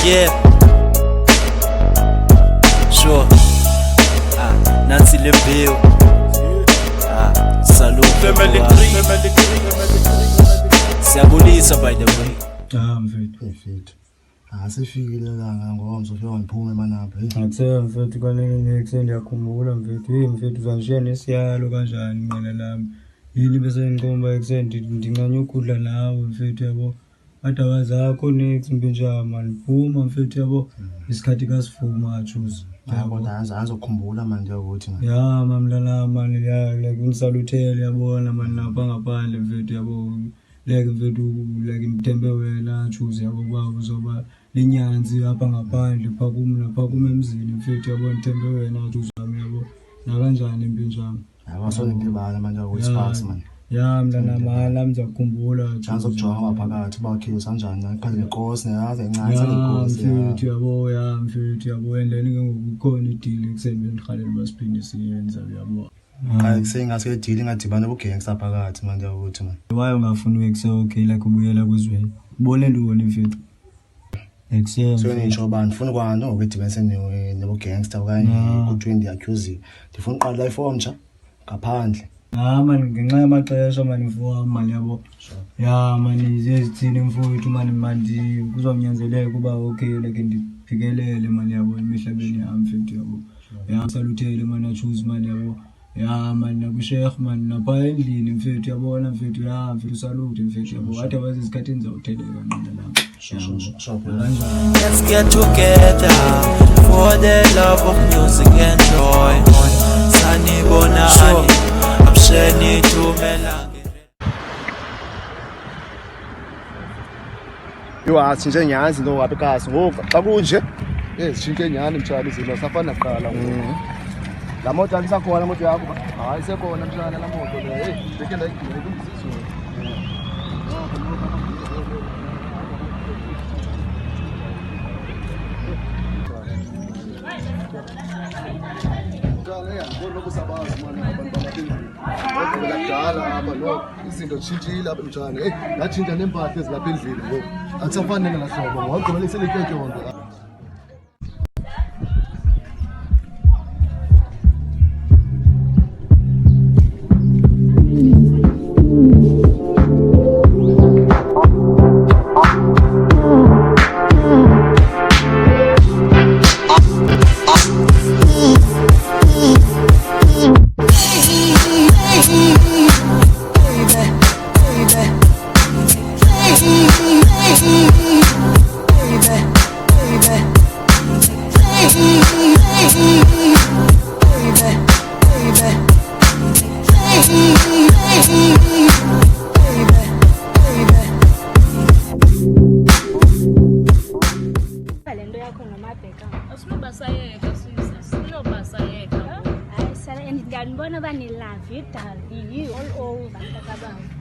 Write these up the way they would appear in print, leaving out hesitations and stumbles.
yeah. Sure. Nansi le bill. Salute. Siyabulisa by the way. Mfethu. Asifikile langa ngoba ngizofika ngiphume manapha. Ngithe mfethu kanene ngisendiyakhumbula mfethu. Mfethu uzangishiya nesiyalo kanjani mina lami. Yini bese ngicomba ekuseni ndinganya ukudla nawe mfethu yabo. Adawa zakho next mbinjama niphuma mfethu yabo. Isikhathi kasifuma choose. Kodwa azokhumbula manje ukuthi man. Ya mamlana man like unisalutele yabona man lapha ngaphandle mfethu yabo. Like mfethu like imthembe wena choose yabo kwabo zoba linyanzi apha ngaphandle phakuma emzini mfethu yabo nthembe wena choose wami yabo. Na kanjani impinjama? Awasole ngibala manje ukuthi sparks man. Ya mntana mala mzakukhumbula uzokujonga phakathi bakhe sanjani ngaphandle nenkosi neyazi encane senenkosi mfethu yabo ya mfethu yabo endleni ngekukhona ideal ekusemeni ngihalela basiphinde siyenza yabo hayi kusengathi ideal ngadibana nobugangster phakathi manje ukuthi man why ungafuni ukuse okay like ubuyela kwizweni ubone ntoni mfethu exam so ngisho bani ufuna kwani ngokudibana nobugangster okanye ku20 accused ndifuna uqala life omtsha ngaphandle man ngenxa yamaxesha man mfowami man yabo ya man izithini mfowethu man manje kuzonyanzeleka kuba okay like ndiphikelele man yabo emihlabeni yami mfethu yabo ya salutele man achoose man yabo ya man nakusheikh man napha endlini mfethu yabona mfethu ya mfethu salute mfethu yabo wathi wazi isikhathini zawutheleka nqanda lapha. Let's get together for the love of music and joy. Sanibonani Absheni tumelange. Athi nje ngiyazi lo wabe kasi ngoku xa kunje sishintshe nyani mtshana izinto safana kuqala ngoku la moto alisakhona moto yakho hayi sekhona mtshana la moto le beke ndayigcina kumzizwe lokusabazi manje abantu bamaphezulu bakudala apha lo izinto tshintshile apha mtshana yathinta nempahla ezilapha endlini ngoku akusafanele ngahlobo ngoba liselikeke wonke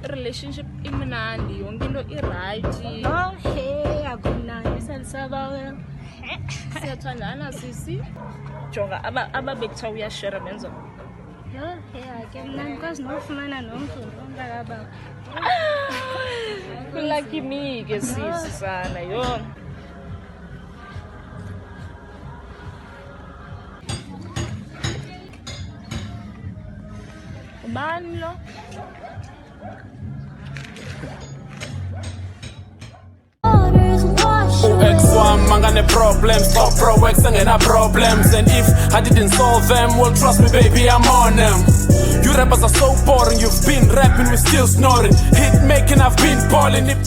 relationship imnandi yonke into iright akunani salisaba siyathandana sisi jonga ababekuthiwa uyashare benzo ke mna because nofumana nomntu ontakaba lucky me ke sisi sana yo bani lo X1 man got the problems, top pro X and then problems. And if I didn't solve them, well trust me baby I'm on them. You rappers are so boring, you've been rapping, we still snoring. Hit making, I've been balling it.